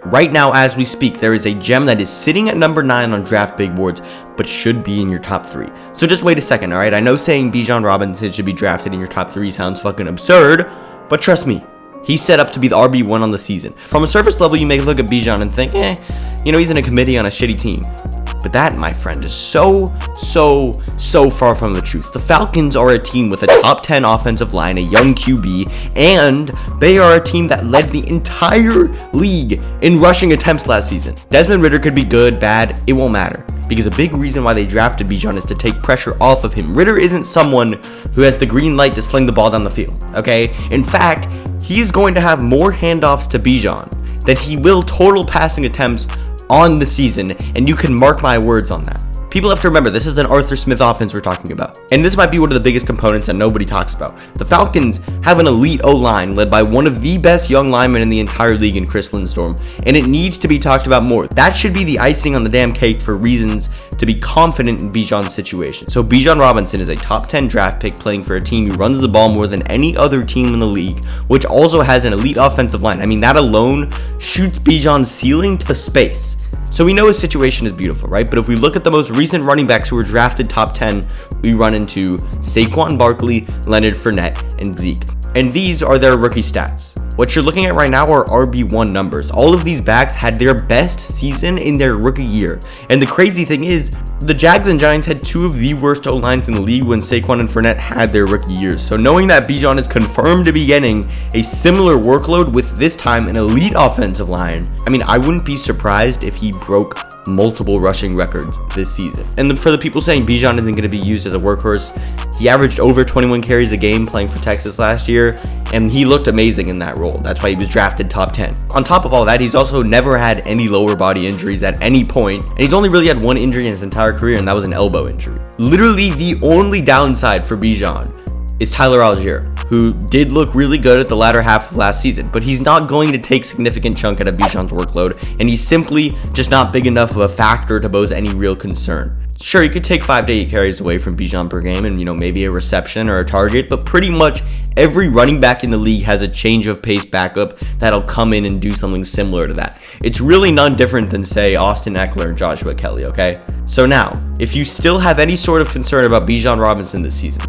Right now, as we speak, there is a gem that is sitting at number 9 on draft big boards, but should be in your top 3. So just wait a second, alright? I know saying Bijan Robinson should be drafted in your top 3 sounds fucking absurd, but trust me, he's set up to be the RB1 on the season. From a surface level, you may look at Bijan and think, he's in a committee on a shitty team. But that, my friend, is so far from the truth. The Falcons are a team with a top 10 offensive line, a young QB, and they are a team that led the entire league in rushing attempts last season. Desmond Ridder could be good, bad, it won't matter. Because a big reason why they drafted Bijan is to take pressure off of him. Ridder isn't someone who has the green light to sling the ball down the field, okay? In fact, he's going to have more handoffs to Bijan than he will total passing attempts on the season, and you can mark my words on that. People have to remember, this is an Arthur Smith offense we're talking about. And this might be one of the biggest components that nobody talks about. The Falcons have an elite O-line led by one of the best young linemen in the entire league in Chris Lindstorm, and it needs to be talked about more. That should be the icing on the damn cake for reasons to be confident in Bijan's situation. So Bijan Robinson is a top 10 draft pick playing for a team who runs the ball more than any other team in the league, which also has an elite offensive line. I mean, that alone shoots Bijan's ceiling to space. So we know his situation is beautiful, right? But if we look at the most recent running backs who were drafted top 10, we run into Saquon Barkley, Leonard Fournette, and Zeke. And these are their rookie stats. What you're looking at right now are RB1 numbers. All of these backs had their best season in their rookie year. And the crazy thing is, the Jags and Giants had 2 of the worst O-lines in the league when Saquon and Fournette had their rookie years. So knowing that Bijan is confirmed to be getting a similar workload with this time an elite offensive line, I mean, I wouldn't be surprised if he broke multiple rushing records this season. And for the people saying Bijan isn't going to be used as a workhorse, he averaged over 21 carries a game playing for Texas last year, and he looked amazing in that role. That's why he was drafted top 10. On top of all that, he's also never had any lower body injuries at any point, and he's only really had one injury in his entire career, and that was an elbow injury. Literally the only downside for Bijan is Tyler Algier, who did look really good at the latter half of last season, but he's not going to take significant chunk out of Bijan's workload, and he's simply just not big enough of a factor to pose any real concern. Sure, you could take 5 to 8 carries away from Bijan per game and, maybe a reception or a target, but pretty much every running back in the league has a change of pace backup that'll come in and do something similar to that. It's really none different than, say, Austin Eckler and Joshua Kelly, okay? So now, if you still have any sort of concern about Bijan Robinson this season,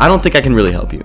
I don't think I can really help you.